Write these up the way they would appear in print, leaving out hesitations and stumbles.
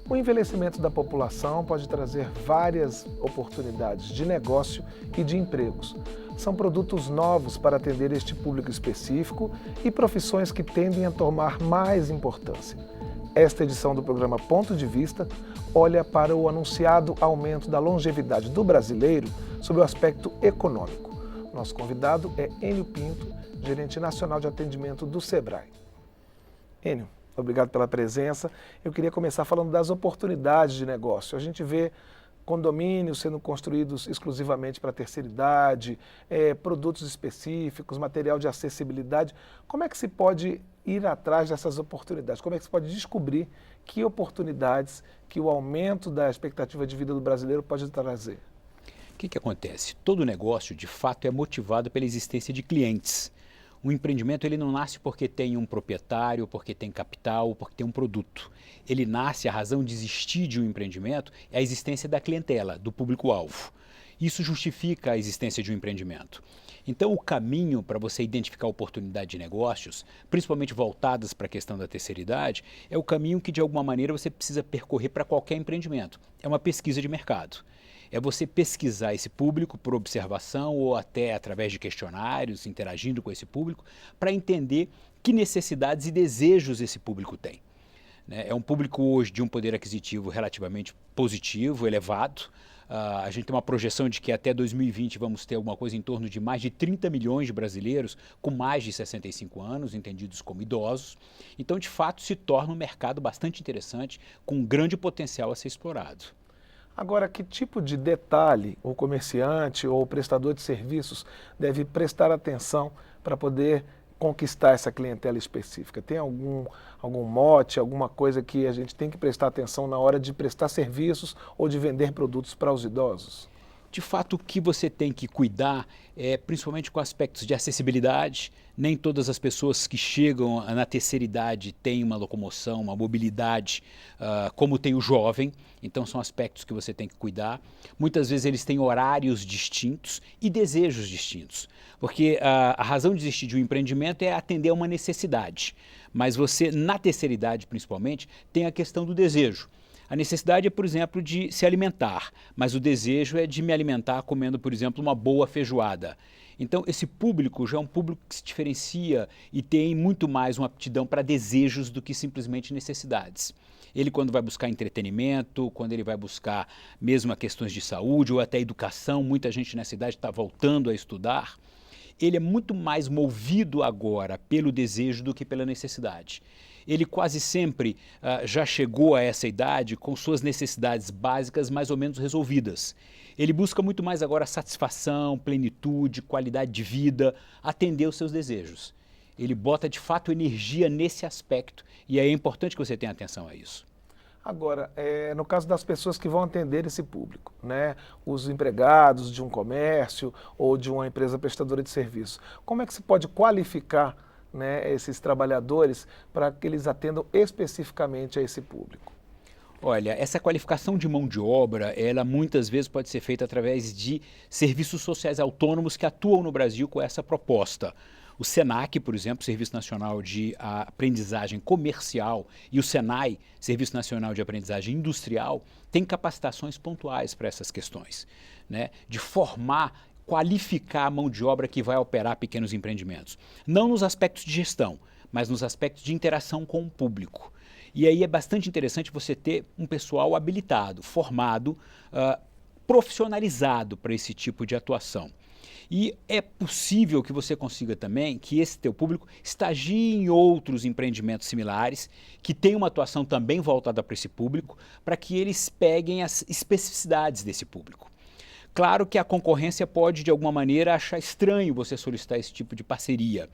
O envelhecimento da população pode trazer várias oportunidades de negócio e de empregos. São produtos novos para atender este público específico e profissões que tendem a tomar mais importância. Esta edição do programa Ponto de Vista olha para o anunciado aumento da longevidade do brasileiro sob o aspecto econômico. Nosso convidado é Enio Pinto, gerente nacional de atendimento do Sebrae. Enio, obrigado pela presença. Eu queria começar falando das oportunidades de negócio. A gente vê condomínios sendo construídos exclusivamente para a terceira idade, produtos específicos, material de acessibilidade. Como é que se pode ir atrás dessas oportunidades? Como é que se pode descobrir que oportunidades que o aumento da expectativa de vida do brasileiro pode trazer? O que acontece? Todo negócio, de fato, é motivado pela existência de clientes. Um empreendimento ele não nasce porque tem um proprietário, porque tem capital, porque tem um produto. Ele nasce, a razão de existir de um empreendimento é a existência da clientela, do público-alvo. Isso justifica a existência de um empreendimento. Então, o caminho para você identificar oportunidade de negócios, principalmente voltadas para a questão da terceira idade, é o caminho que, de alguma maneira, você precisa percorrer para qualquer empreendimento. É uma pesquisa de mercado. É você pesquisar esse público por observação ou até através de questionários, interagindo com esse público, para entender que necessidades e desejos esse público tem. É um público hoje de um poder aquisitivo relativamente positivo, elevado. A gente tem uma projeção de que até 2020 vamos ter alguma coisa em torno de mais de 30 milhões de brasileiros com mais de 65 anos, entendidos como idosos. Então, de fato, se torna um mercado bastante interessante, com um grande potencial a ser explorado. Agora, que tipo de detalhe o comerciante ou o prestador de serviços deve prestar atenção para poder conquistar essa clientela específica? Tem algum mote, alguma coisa que a gente tem que prestar atenção na hora de prestar serviços ou de vender produtos para os idosos? De fato, o que você tem que cuidar é principalmente com aspectos de acessibilidade. Nem todas as pessoas que chegam na terceira idade têm uma locomoção, uma mobilidade como tem o jovem. Então, são aspectos que você tem que cuidar. Muitas vezes eles têm horários distintos e desejos distintos. Porque a razão de existir de um empreendimento é atender a uma necessidade. Mas você, na terceira idade principalmente, tem a questão do desejo. A necessidade é, por exemplo, de se alimentar, mas o desejo é de me alimentar comendo, por exemplo, uma boa feijoada. Então, esse público já é um público que se diferencia e tem muito mais uma aptidão para desejos do que simplesmente necessidades. Ele, quando vai buscar entretenimento, quando ele vai buscar mesmo questões de saúde ou até educação, muita gente nessa idade está voltando a estudar, ele é muito mais movido agora pelo desejo do que pela necessidade. Ele quase sempre já chegou a essa idade com suas necessidades básicas mais ou menos resolvidas. Ele busca muito mais agora satisfação, plenitude, qualidade de vida, atender os seus desejos. Ele bota de fato energia nesse aspecto e é importante que você tenha atenção a isso. Agora, no caso das pessoas que vão atender esse público, né, os empregados de um comércio ou de uma empresa prestadora de serviço, como é que se pode qualificar, né, esses trabalhadores para que eles atendam especificamente a esse público? Olha, essa qualificação de mão de obra, ela muitas vezes pode ser feita através de serviços sociais autônomos que atuam no Brasil com essa proposta. O SENAC, por exemplo, Serviço Nacional de Aprendizagem Comercial, e o SENAI, Serviço Nacional de Aprendizagem Industrial, têm capacitações pontuais para essas questões, né, de formar, qualificar a mão de obra que vai operar pequenos empreendimentos. Não nos aspectos de gestão, mas nos aspectos de interação com o público. E aí é bastante interessante você ter um pessoal habilitado, formado, profissionalizado para esse tipo de atuação. E é possível que você consiga também que esse teu público estagie em outros empreendimentos similares, que tenham uma atuação também voltada para esse público, para que eles peguem as especificidades desse público. Claro que a concorrência pode, de alguma maneira, achar estranho você solicitar esse tipo de parceria,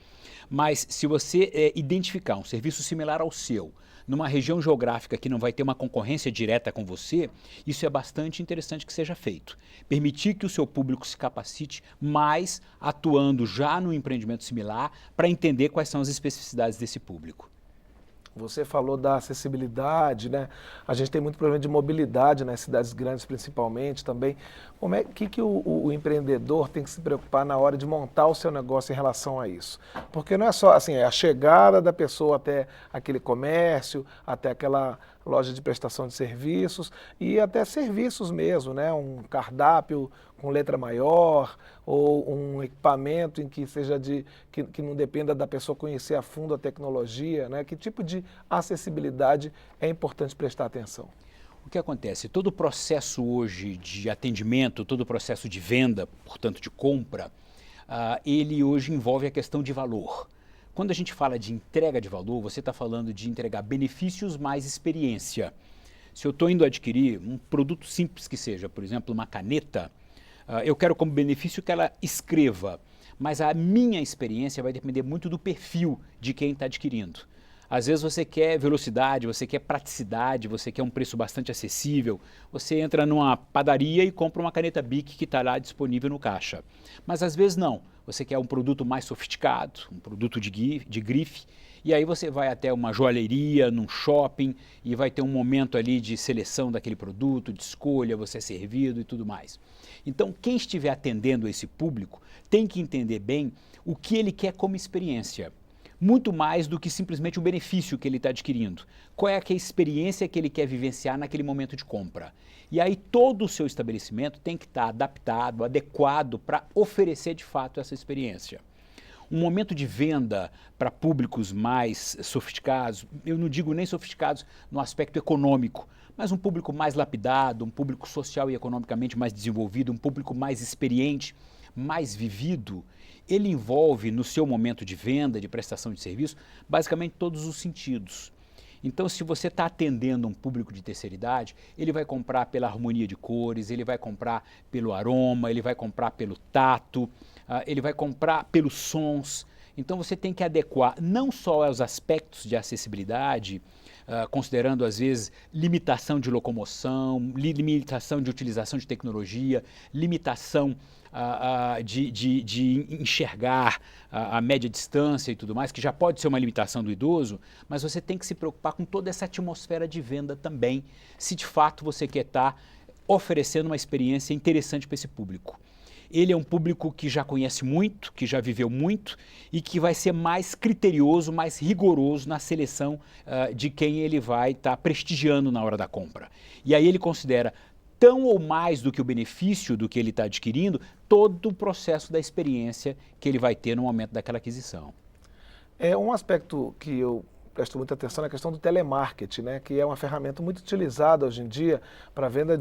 mas se você identificar um serviço similar ao seu, numa região geográfica que não vai ter uma concorrência direta com você, isso é bastante interessante que seja feito. Permitir que o seu público se capacite mais atuando já no empreendimento similar para entender quais são as especificidades desse público. Você falou da acessibilidade, né? A gente tem muito problema de mobilidade nas cidades grandes, principalmente também. Como é que o empreendedor tem que se preocupar na hora de montar o seu negócio em relação a isso? Porque não é só assim, é a chegada da pessoa até aquele comércio, até aquela loja de prestação de serviços e até serviços mesmo, né? Um cardápio com letra maior ou um equipamento em que seja que não dependa da pessoa conhecer a fundo a tecnologia, né? Que tipo de acessibilidade é importante prestar atenção? O que acontece? Todo o processo hoje de atendimento, todo o processo de venda, portanto de compra, ele hoje envolve a questão de valor. Quando a gente fala de entrega de valor, você está falando de entregar benefícios mais experiência. Se eu estou indo adquirir um produto simples que seja, por exemplo, uma caneta, eu quero como benefício que ela escreva, mas a minha experiência vai depender muito do perfil de quem está adquirindo. Às vezes você quer velocidade, você quer praticidade, você quer um preço bastante acessível, você entra numa padaria e compra uma caneta Bic que está lá disponível no caixa. Mas às vezes não, você quer um produto mais sofisticado, um produto de grife, e aí você vai até uma joalheria, num shopping, e vai ter um momento ali de seleção daquele produto, de escolha, você é servido e tudo mais. Então, quem estiver atendendo esse público tem que entender bem o que ele quer como experiência. Muito mais do que simplesmente o benefício que ele está adquirindo. Qual é a experiência que ele quer vivenciar naquele momento de compra. E aí todo o seu estabelecimento tem que estar adaptado, adequado para oferecer de fato essa experiência. Um momento de venda para públicos mais sofisticados, eu não digo nem sofisticados no aspecto econômico, mas um público mais lapidado, um público social e economicamente mais desenvolvido, um público mais experiente, mais vivido, ele envolve no seu momento de venda, de prestação de serviço, basicamente todos os sentidos. Então, se você está atendendo um público de terceira idade, ele vai comprar pela harmonia de cores, ele vai comprar pelo aroma, ele vai comprar pelo tato, ele vai comprar pelos sons. Então, você tem que adequar não só aos aspectos de acessibilidade, considerando às vezes limitação de locomoção, limitação de utilização de tecnologia, limitação de enxergar a média distância e tudo mais, que já pode ser uma limitação do idoso, mas você tem que se preocupar com toda essa atmosfera de venda também, se de fato você quer estar oferecendo uma experiência interessante para esse público. Ele é um público que já conhece muito, que já viveu muito e que vai ser mais criterioso, mais rigoroso na seleção de quem ele vai estar prestigiando na hora da compra. E aí ele considera tão ou mais do que o benefício do que ele está adquirindo, todo o processo da experiência que ele vai ter no momento daquela aquisição. É um aspecto que eu presto muita atenção na questão do telemarketing, né, que é uma ferramenta muito utilizada hoje em dia para venda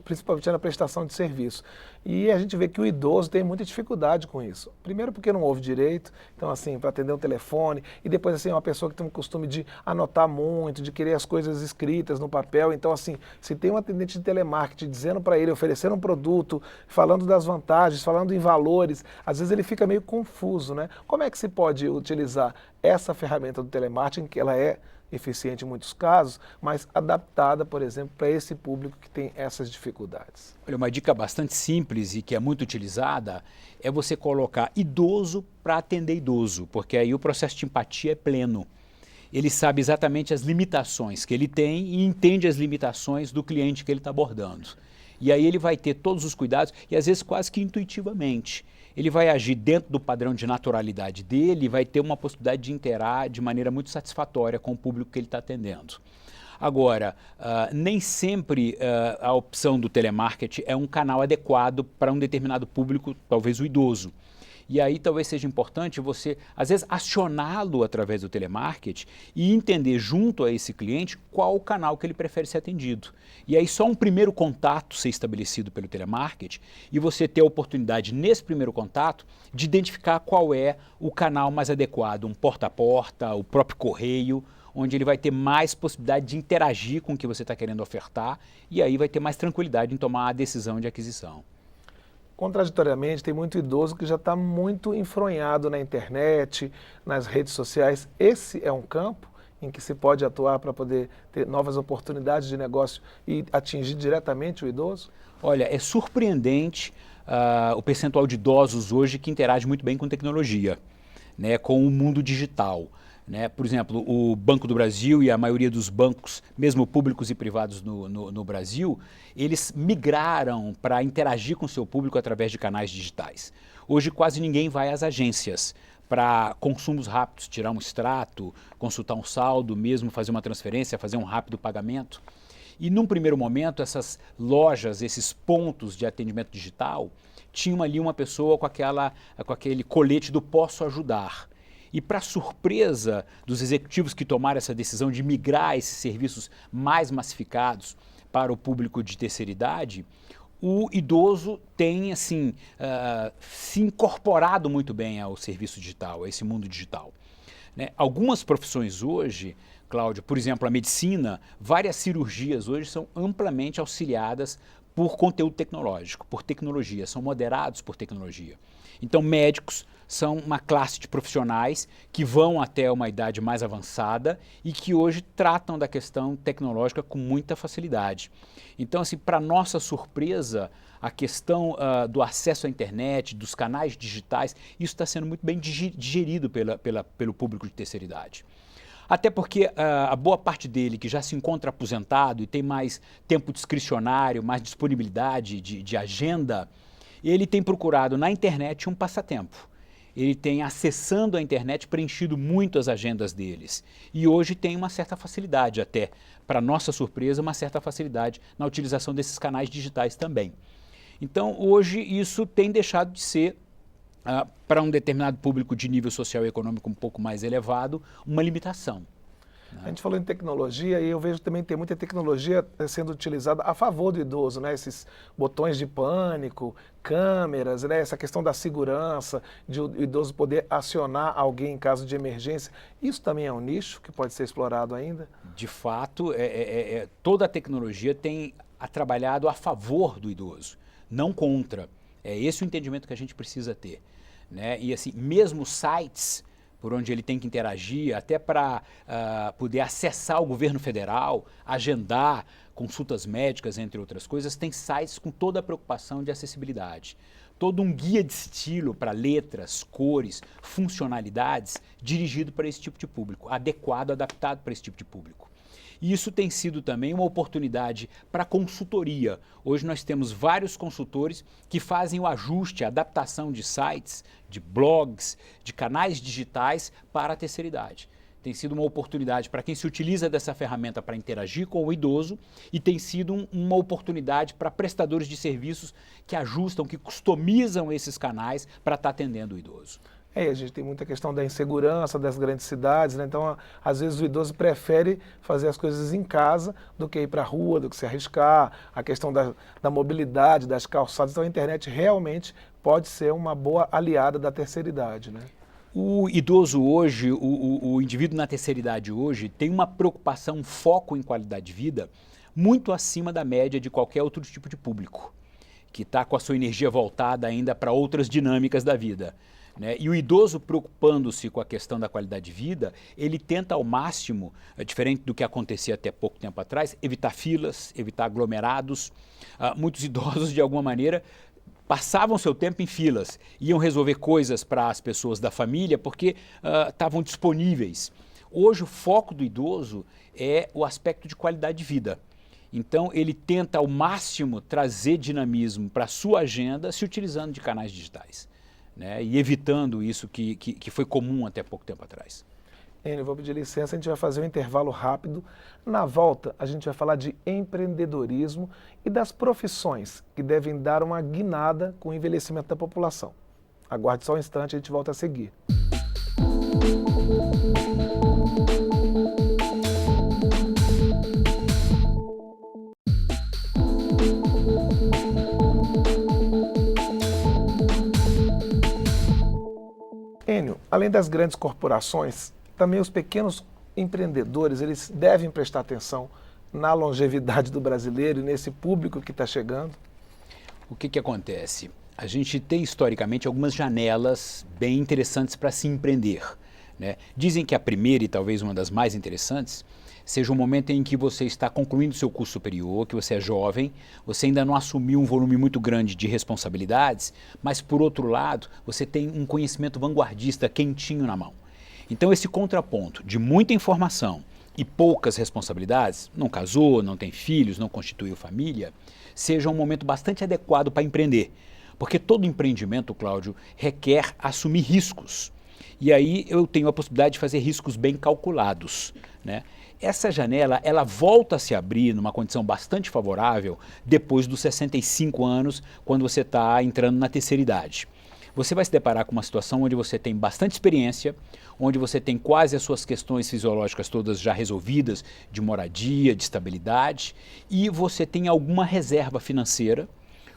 principalmente na prestação de serviço. E a gente vê que o idoso tem muita dificuldade com isso. Primeiro porque não ouve direito, então assim, para atender um telefone, e depois assim, uma pessoa que tem o costume de anotar muito, de querer as coisas escritas no papel, então assim, se tem um atendente de telemarketing dizendo para ele, oferecendo um produto, falando das vantagens, falando em valores, às vezes ele fica meio confuso, né? Como é que se pode utilizar essa ferramenta do telemarketing, que ela é eficiente em muitos casos, mas adaptada, por exemplo, para esse público que tem essas dificuldades? Olha, uma dica bastante simples e que é muito utilizada é você colocar idoso para atender idoso, porque aí o processo de empatia é pleno. Ele sabe exatamente as limitações que ele tem e entende as limitações do cliente que ele está abordando. E aí ele vai ter todos os cuidados e às vezes quase que intuitivamente. Ele vai agir dentro do padrão de naturalidade dele e vai ter uma possibilidade de interar de maneira muito satisfatória com o público que ele está atendendo. Agora, nem sempre a opção do telemarketing é um canal adequado para um determinado público, talvez o idoso. E aí talvez seja importante você, às vezes, acioná-lo através do telemarketing e entender junto a esse cliente qual o canal que ele prefere ser atendido. E aí só um primeiro contato ser estabelecido pelo telemarketing e você ter a oportunidade, nesse primeiro contato, de identificar qual é o canal mais adequado, um porta a porta, o próprio correio, onde ele vai ter mais possibilidade de interagir com o que você está querendo ofertar e aí vai ter mais tranquilidade em tomar a decisão de aquisição. Contraditoriamente, tem muito idoso que já está muito enfronhado na internet, nas redes sociais. Esse é um campo em que se pode atuar para poder ter novas oportunidades de negócio e atingir diretamente o idoso? Olha, é surpreendente o percentual de idosos hoje que interage muito bem com tecnologia, né, com o mundo digital. né? Por exemplo, o Banco do Brasil e a maioria dos bancos, mesmo públicos e privados no Brasil, eles migraram para interagir com o seu público através de canais digitais. Hoje quase ninguém vai às agências para consumos rápidos, tirar um extrato, consultar um saldo, mesmo fazer uma transferência, fazer um rápido pagamento. E num primeiro momento, essas lojas, esses pontos de atendimento digital, tinham ali uma pessoa com aquele colete do posso ajudar. E para surpresa dos executivos que tomaram essa decisão de migrar esses serviços mais massificados para o público de terceira idade, o idoso tem assim, se incorporado muito bem ao serviço digital, a esse mundo digital, né? Algumas profissões hoje, Cláudio, por exemplo, a medicina, várias cirurgias hoje são amplamente auxiliadas por conteúdo tecnológico, por tecnologia, são moderados por tecnologia. Então, médicos são uma classe de profissionais que vão até uma idade mais avançada e que hoje tratam da questão tecnológica com muita facilidade. Então, assim, para nossa surpresa, a questão do acesso à internet, dos canais digitais, isso está sendo muito bem digerido pelo público de terceira idade. Até porque a boa parte dele, que já se encontra aposentado e tem mais tempo discricionário, mais disponibilidade de agenda, ele tem procurado na internet um passatempo. Ele tem, acessando a internet, preenchido muito as agendas deles. E hoje tem uma certa facilidade até, para nossa surpresa, uma certa facilidade na utilização desses canais digitais também. Então, hoje, isso tem deixado de ser, para um determinado público de nível social e econômico um pouco mais elevado, uma limitação. A gente falou em tecnologia e eu vejo também que tem muita tecnologia sendo utilizada a favor do idoso, né? Esses botões de pânico, câmeras, né? Essa questão da segurança, de o idoso poder acionar alguém em caso de emergência. Isso também é um nicho que pode ser explorado ainda? De fato, toda a tecnologia tem trabalhado a favor do idoso, não contra. É esse o entendimento que a gente precisa ter, né? E assim, mesmo sites por onde ele tem que interagir, até para poder acessar o governo federal, agendar consultas médicas, entre outras coisas, tem sites com toda a preocupação de acessibilidade. Todo um guia de estilo para letras, cores, funcionalidades, dirigido para esse tipo de público, adequado, adaptado para esse tipo de público. E isso tem sido também uma oportunidade para consultoria. Hoje nós temos vários consultores que fazem o ajuste, a adaptação de sites, de blogs, de canais digitais para a terceira idade. Tem sido uma oportunidade para quem se utiliza dessa ferramenta para interagir com o idoso e tem sido uma oportunidade para prestadores de serviços que ajustam, que customizam esses canais para estar atendendo o idoso. A gente tem muita questão da insegurança das grandes cidades, né? Então, às vezes o idoso prefere fazer as coisas em casa do que ir para a rua, do que se arriscar, a questão da mobilidade, das calçadas. Então, a internet realmente pode ser uma boa aliada da terceira idade, né? O idoso hoje, o indivíduo na terceira idade hoje, tem uma preocupação, um foco em qualidade de vida muito acima da média de qualquer outro tipo de público, que está com a sua energia voltada ainda para outras dinâmicas da vida, né? E o idoso, preocupando-se com a questão da qualidade de vida, ele tenta ao máximo, diferente do que acontecia até pouco tempo atrás, evitar filas, evitar aglomerados. Muitos idosos, de alguma maneira, passavam seu tempo em filas, iam resolver coisas para as pessoas da família porque estavam disponíveis. Hoje o foco do idoso é o aspecto de qualidade de vida. Então ele tenta ao máximo trazer dinamismo para a sua agenda se utilizando de canais digitais, né? E evitando isso que foi comum até pouco tempo atrás. Enio, vou pedir licença, a gente vai fazer um intervalo rápido. Na volta, a gente vai falar de empreendedorismo e das profissões que devem dar uma guinada com o envelhecimento da população. Aguarde só um instante, a gente volta a seguir. Enio, além das grandes corporações, também os pequenos empreendedores, eles devem prestar atenção na longevidade do brasileiro e nesse público que está chegando? O que acontece? A gente tem historicamente algumas janelas bem interessantes para se empreender, né? Dizem que a primeira e talvez uma das mais interessantes seja o momento em que você está concluindo seu curso superior, que você é jovem, você ainda não assumiu um volume muito grande de responsabilidades, mas por outro lado, você tem um conhecimento vanguardista quentinho na mão. Então esse contraponto de muita informação e poucas responsabilidades, não casou, não tem filhos, não constituiu família, seja um momento bastante adequado para empreender. Porque todo empreendimento, Cláudio, requer assumir riscos. E aí eu tenho a possibilidade de fazer riscos bem calculados, né? Essa janela, ela volta a se abrir numa condição bastante favorável depois dos 65 anos, quando você está entrando na terceira idade. Você vai se deparar com uma situação onde você tem bastante experiência, onde você tem quase as suas questões fisiológicas todas já resolvidas, de moradia, de estabilidade, e você tem alguma reserva financeira,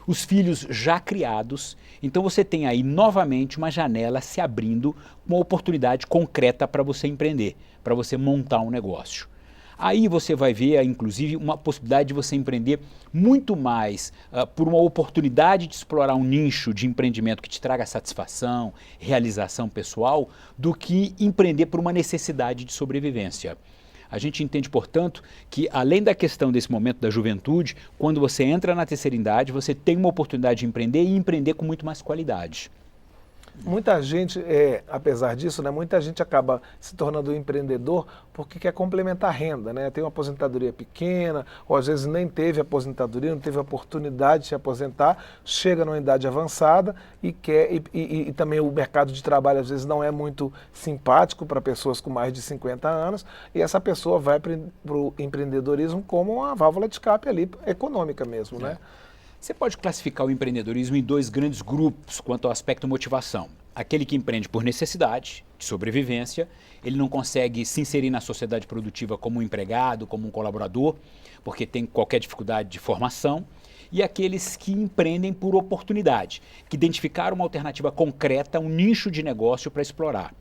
os filhos já criados, então você tem aí novamente uma janela se abrindo, uma oportunidade concreta para você empreender, para você montar um negócio. Aí você vai ver, inclusive, uma possibilidade de você empreender muito mais por uma oportunidade de explorar um nicho de empreendimento que te traga satisfação, realização pessoal, do que empreender por uma necessidade de sobrevivência. A gente entende, portanto, que além da questão desse momento da juventude, quando você entra na terceira idade, você tem uma oportunidade de empreender e empreender com muito mais qualidade. Muita gente, apesar disso, né, muita gente acaba se tornando empreendedor porque quer complementar a renda, né? Tem uma aposentadoria pequena, ou às vezes nem teve aposentadoria, não teve a oportunidade de se aposentar, chega numa idade avançada e quer, e também o mercado de trabalho às vezes não é muito simpático para pessoas com mais de 50 anos, e essa pessoa vai para o empreendedorismo como uma válvula de escape ali, econômica mesmo, né? Você pode classificar o empreendedorismo em dois grandes grupos quanto ao aspecto motivação. Aquele que empreende por necessidade, de sobrevivência, ele não consegue se inserir na sociedade produtiva como um empregado, como um colaborador, porque tem qualquer dificuldade de formação. E aqueles que empreendem por oportunidade, que identificaram uma alternativa concreta, um nicho de negócio para explorar.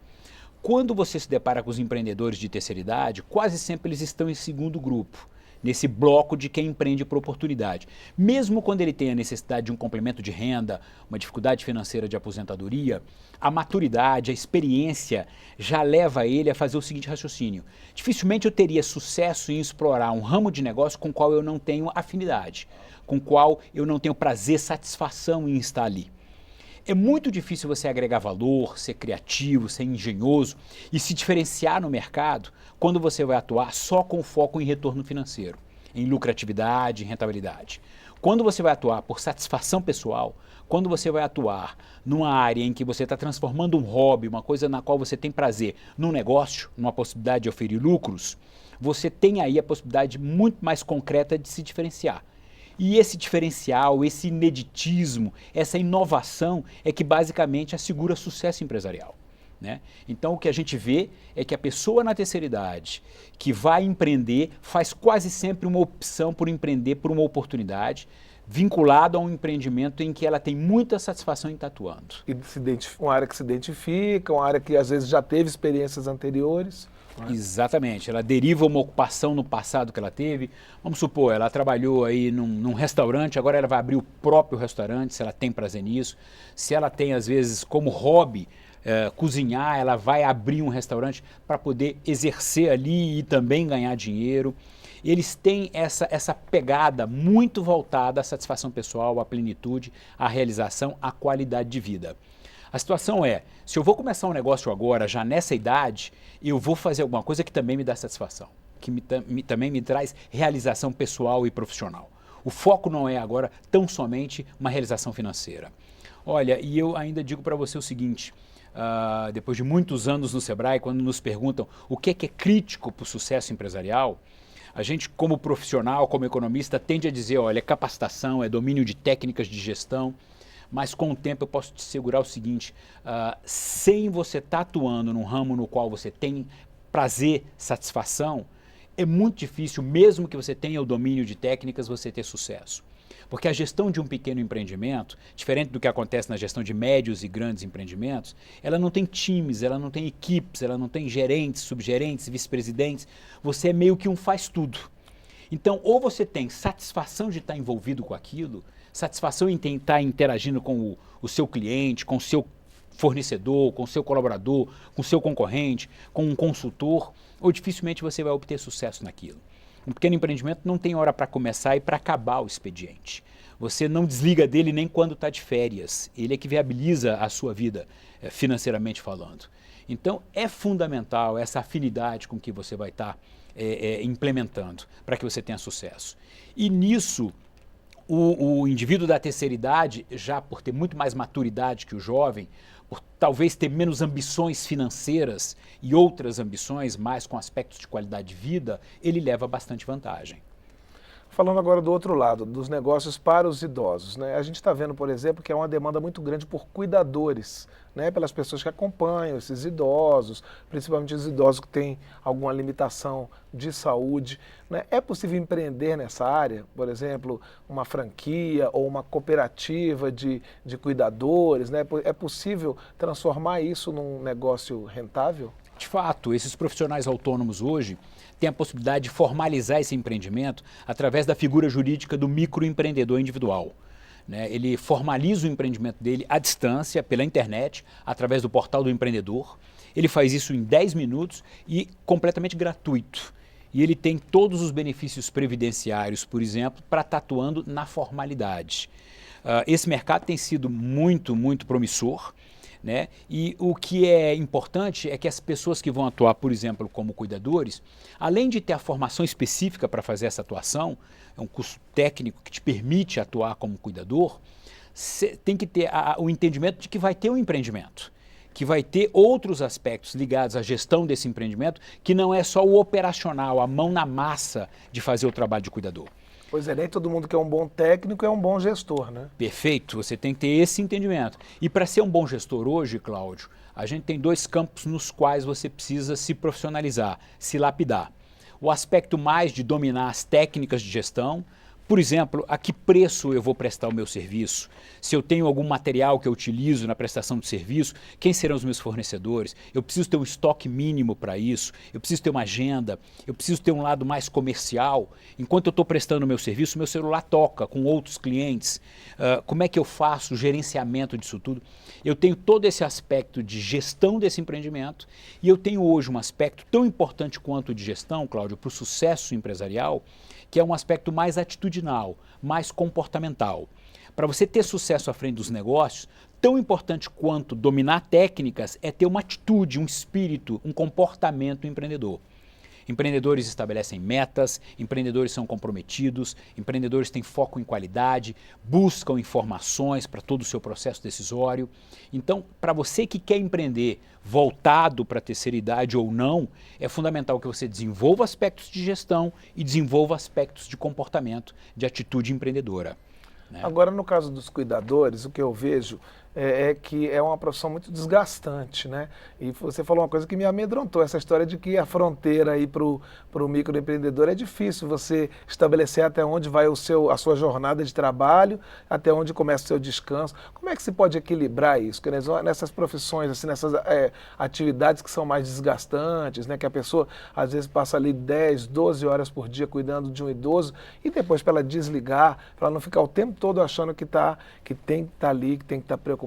Quando você se depara com os empreendedores de terceira idade, quase sempre eles estão em segundo grupo, nesse bloco de quem empreende por oportunidade. Mesmo quando ele tem a necessidade de um complemento de renda, uma dificuldade financeira de aposentadoria, a maturidade, a experiência já leva ele a fazer o seguinte raciocínio: dificilmente eu teria sucesso em explorar um ramo de negócio com o qual eu não tenho afinidade, com o qual eu não tenho prazer, satisfação em estar ali. É muito difícil você agregar valor, ser criativo, ser engenhoso e se diferenciar no mercado quando você vai atuar só com foco em retorno financeiro, em lucratividade, em rentabilidade. Quando você vai atuar por satisfação pessoal, quando você vai atuar numa área em que você está transformando um hobby, uma coisa na qual você tem prazer, num negócio, numa possibilidade de oferir lucros, você tem aí a possibilidade muito mais concreta de se diferenciar. E esse diferencial, esse ineditismo, essa inovação é que basicamente assegura sucesso empresarial, né? Então o que a gente vê é que a pessoa na terceira idade que vai empreender faz quase sempre uma opção por empreender por uma oportunidade, vinculado a um empreendimento em que ela tem muita satisfação em estar atuando. E uma área que se identifica, uma área que às vezes já teve experiências anteriores. Exatamente, ela deriva uma ocupação no passado que ela teve. Vamos supor, ela trabalhou aí num restaurante, agora ela vai abrir o próprio restaurante, se ela tem prazer nisso. Se ela tem, às vezes, como hobby, cozinhar, ela vai abrir um restaurante para poder exercer ali e também ganhar dinheiro. Eles têm essa pegada muito voltada à satisfação pessoal, à plenitude, à realização, à qualidade de vida. A situação é, se eu vou começar um negócio agora, já nessa idade, eu vou fazer alguma coisa que também me dá satisfação, que também me traz realização pessoal e profissional. O foco não é agora tão somente uma realização financeira. Olha, e eu ainda digo para você o seguinte, depois de muitos anos no Sebrae, quando nos perguntam o que é crítico para o sucesso empresarial, a gente, como profissional, como economista, tende a dizer, olha, é capacitação, é domínio de técnicas de gestão. Mas com o tempo eu posso te assegurar o seguinte, sem você estar atuando num ramo no qual você tem prazer, satisfação, é muito difícil, mesmo que você tenha o domínio de técnicas, você ter sucesso. Porque a gestão de um pequeno empreendimento, diferente do que acontece na gestão de médios e grandes empreendimentos, ela não tem times, ela não tem equipes, ela não tem gerentes, subgerentes, vice-presidentes, você é meio que um faz-tudo. Então, ou você tem satisfação de estar envolvido com aquilo, satisfação em estar interagindo com o seu cliente, com o seu fornecedor, com o seu colaborador, com o seu concorrente, com um consultor, ou dificilmente você vai obter sucesso naquilo. Um pequeno empreendimento não tem hora para começar e para acabar o expediente. Você não desliga dele nem quando está de férias. Ele é que viabiliza a sua vida financeiramente falando. Então, é fundamental essa afinidade com que você vai estar implementando para que você tenha sucesso. E nisso, o indivíduo da terceira idade, já por ter muito mais maturidade que o jovem, por talvez ter menos ambições financeiras e outras ambições, mais com aspectos de qualidade de vida, ele leva bastante vantagem. Falando agora do outro lado, dos negócios para os idosos, né? A gente está vendo, por exemplo, que é uma demanda muito grande por cuidadores, né? Pelas pessoas que acompanham esses idosos, principalmente os idosos que têm alguma limitação de saúde, né? É possível empreender nessa área, por exemplo, uma franquia ou uma cooperativa de cuidadores, né? É possível transformar isso num negócio rentável? De fato, esses profissionais autônomos hoje têm a possibilidade de formalizar esse empreendimento através da figura jurídica do microempreendedor individual. Ele formaliza o empreendimento dele à distância, pela internet, através do portal do empreendedor. Ele faz isso em 10 minutos e completamente gratuito. E ele tem todos os benefícios previdenciários, por exemplo, para estar atuando na formalidade. Esse mercado tem sido muito, muito promissor. E o que é importante é que as pessoas que vão atuar, por exemplo, como cuidadores, além de ter a formação específica para fazer essa atuação, é um curso técnico que te permite atuar como cuidador, tem que ter o entendimento de que vai ter um empreendimento, que vai ter outros aspectos ligados à gestão desse empreendimento, que não é só o operacional, a mão na massa de fazer o trabalho de cuidador. Pois é, nem todo mundo que é um bom técnico é um bom gestor, né? Perfeito, você tem que ter esse entendimento. E para ser um bom gestor hoje, Cláudio, a gente tem 2 campos nos quais você precisa se profissionalizar, se lapidar. O aspecto mais de dominar as técnicas de gestão. Por exemplo, a que preço eu vou prestar o meu serviço? Se eu tenho algum material que eu utilizo na prestação de serviço, quem serão os meus fornecedores? Eu preciso ter um estoque mínimo para isso, eu preciso ter uma agenda, eu preciso ter um lado mais comercial. Enquanto eu estou prestando o meu serviço, meu celular toca com outros clientes. Como é que eu faço o gerenciamento disso tudo? Eu tenho todo esse aspecto de gestão desse empreendimento e eu tenho hoje um aspecto tão importante quanto o de gestão, Cláudio, para o sucesso empresarial, que é um aspecto mais atitudinal, mais comportamental. Para você ter sucesso à frente dos negócios, tão importante quanto dominar técnicas é ter uma atitude, um espírito, um comportamento empreendedor. Empreendedores estabelecem metas, empreendedores são comprometidos, empreendedores têm foco em qualidade, buscam informações para todo o seu processo decisório. Então, para você que quer empreender voltado para a terceira idade ou não, é fundamental que você desenvolva aspectos de gestão e desenvolva aspectos de comportamento, de atitude empreendedora. Agora, no caso dos cuidadores, o que eu vejo é que é uma profissão muito desgastante, né? E você falou uma coisa que me amedrontou, essa história de que a fronteira aí para o microempreendedor é difícil você estabelecer até onde vai a sua jornada de trabalho, até onde começa o seu descanso. Como é que se pode equilibrar isso? Porque nessas profissões, assim, nessas atividades que são mais desgastantes, né? Que a pessoa às vezes passa ali 10, 12 horas por dia cuidando de um idoso e depois para ela desligar, para ela não ficar o tempo todo achando que tem que estar ali, que tem que estar preocupado,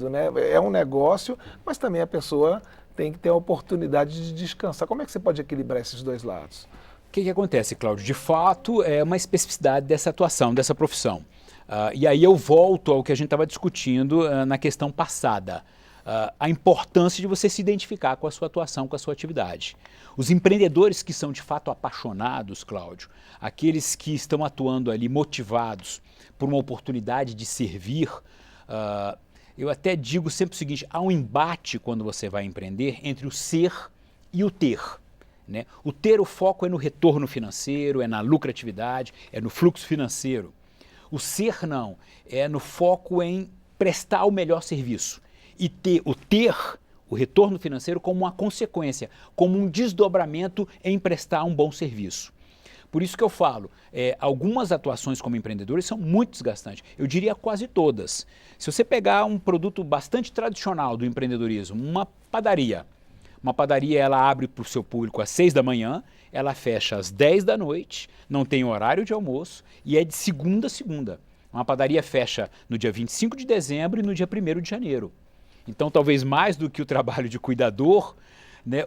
né? É um negócio, mas também a pessoa tem que ter a oportunidade de descansar. Como é que você pode equilibrar esses dois lados? O que acontece, Cláudio? De fato, é uma especificidade dessa atuação, dessa profissão. E aí eu volto ao que a gente estava discutindo na questão passada. A importância de você se identificar com a sua atuação, com a sua atividade. Os empreendedores que são de fato apaixonados, Cláudio, aqueles que estão atuando ali motivados por uma oportunidade de servir, eu até digo sempre o seguinte, há um embate quando você vai empreender entre o ser e o ter. O ter, o foco é no retorno financeiro, é na lucratividade, é no fluxo financeiro. O ser não, é no foco em prestar o melhor serviço. E ter o retorno financeiro como uma consequência, como um desdobramento em prestar um bom serviço. Por isso que eu falo, algumas atuações como empreendedores são muito desgastantes, eu diria quase todas. Se você pegar um produto bastante tradicional do empreendedorismo, uma padaria ela abre para o seu público às 6 da manhã, ela fecha às 10 da noite, não tem horário de almoço e é de segunda a segunda. Uma padaria fecha no dia 25 de dezembro e no dia 1º de janeiro. Então, talvez mais do que o trabalho de cuidador,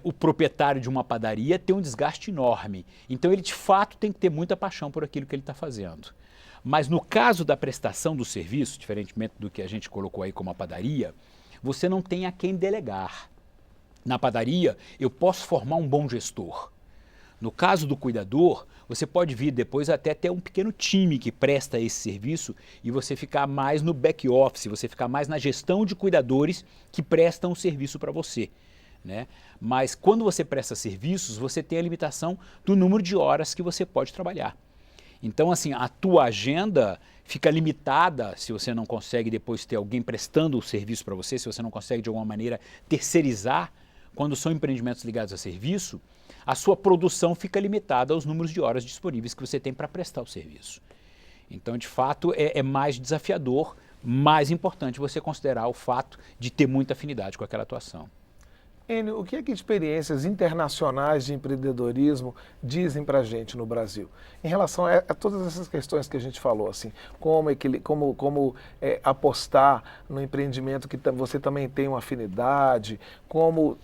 o proprietário de uma padaria tem um desgaste enorme. Então, ele de fato tem que ter muita paixão por aquilo que ele está fazendo. Mas no caso da prestação do serviço, diferentemente do que a gente colocou aí como a padaria, você não tem a quem delegar. Na padaria, eu posso formar um bom gestor. No caso do cuidador, você pode vir depois até ter um pequeno time que presta esse serviço e você ficar mais no back office, você ficar mais na gestão de cuidadores que prestam o serviço para você, né? Mas quando você presta serviços, você tem a limitação do número de horas que você pode trabalhar. Então, assim, a tua agenda fica limitada se você não consegue depois ter alguém prestando o serviço para você, se você não consegue de alguma maneira terceirizar. Quando são empreendimentos ligados a serviço, a sua produção fica limitada aos números de horas disponíveis que você tem para prestar o serviço. Então, de fato, é mais desafiador, mais importante você considerar o fato de ter muita afinidade com aquela atuação. Enio, o que é que experiências internacionais de empreendedorismo dizem para a gente no Brasil? Em relação a todas essas questões que a gente falou, assim, como apostar no empreendimento que você também tem uma afinidade, como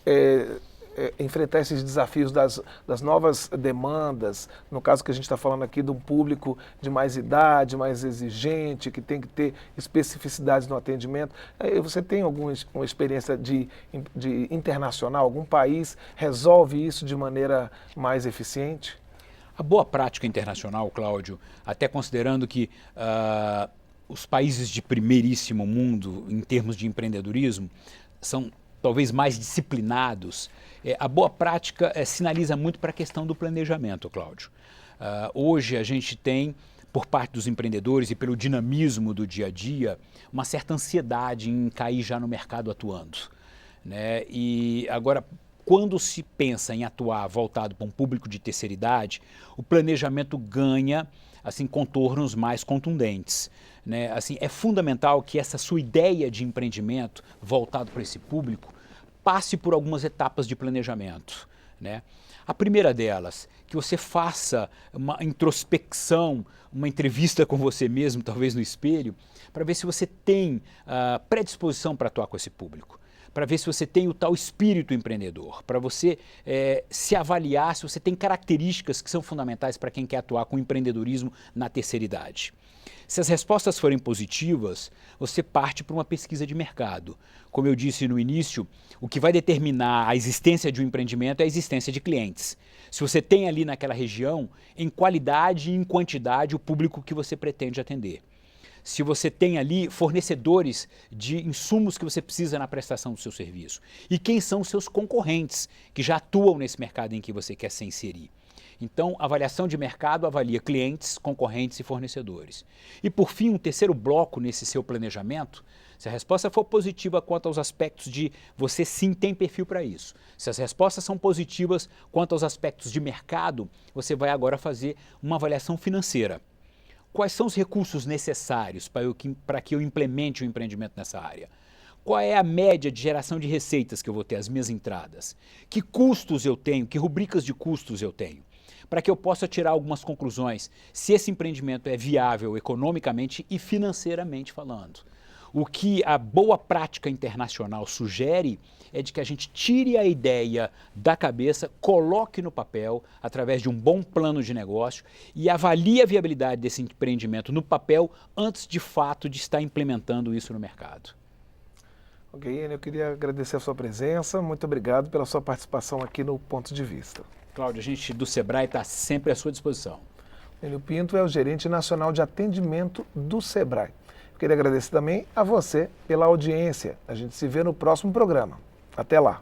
enfrentar esses desafios das novas demandas, no caso que a gente está falando aqui de um público de mais idade, mais exigente, que tem que ter especificidades no atendimento. Você tem alguma experiência de internacional? Algum país resolve isso de maneira mais eficiente? A boa prática internacional, Cláudio, até considerando que os países de primeiríssimo mundo, em termos de empreendedorismo, são talvez mais disciplinados, a boa prática sinaliza muito para a questão do planejamento, Cláudio. Hoje a gente tem, por parte dos empreendedores e pelo dinamismo do dia a dia, uma certa ansiedade em cair já no mercado atuando, né? E agora, quando se pensa em atuar voltado para um público de terceira idade, o planejamento ganha assim, contornos mais contundentes, né? Assim, é fundamental que essa sua ideia de empreendimento voltado para esse público passe por algumas etapas de planejamento, né? A primeira delas, que você faça uma introspecção, uma entrevista com você mesmo, talvez no espelho, para ver se você tem predisposição para atuar com esse público, para ver se você tem o tal espírito empreendedor, para você se avaliar se você tem características que são fundamentais para quem quer atuar com empreendedorismo na terceira idade. Se as respostas forem positivas, você parte para uma pesquisa de mercado. Como eu disse no início, o que vai determinar a existência de um empreendimento é a existência de clientes. Se você tem ali naquela região, em qualidade e em quantidade, o público que você pretende atender. Se você tem ali fornecedores de insumos que você precisa na prestação do seu serviço. E quem são os seus concorrentes que já atuam nesse mercado em que você quer se inserir. Então, a avaliação de mercado avalia clientes, concorrentes e fornecedores. E, por fim, um terceiro bloco nesse seu planejamento, se a resposta for positiva quanto aos aspectos de você sim tem perfil para isso, se as respostas são positivas quanto aos aspectos de mercado, você vai agora fazer uma avaliação financeira. Quais são os recursos necessários para que eu implemente o empreendimento nessa área? Qual é a média de geração de receitas que eu vou ter, as minhas entradas? Que custos eu tenho, que rubricas de custos eu tenho? Para que eu possa tirar algumas conclusões, se esse empreendimento é viável economicamente e financeiramente falando. O que a boa prática internacional sugere é de que a gente tire a ideia da cabeça, coloque no papel, através de um bom plano de negócio e avalie a viabilidade desse empreendimento no papel antes de fato de estar implementando isso no mercado. Ok, Enio, eu queria agradecer a sua presença, muito obrigado pela sua participação aqui no Ponto de Vista. Cláudio, a gente do Sebrae está sempre à sua disposição. Enio Pinto é o gerente nacional de atendimento do Sebrae. Eu queria agradecer também a você pela audiência. A gente se vê no próximo programa. Até lá!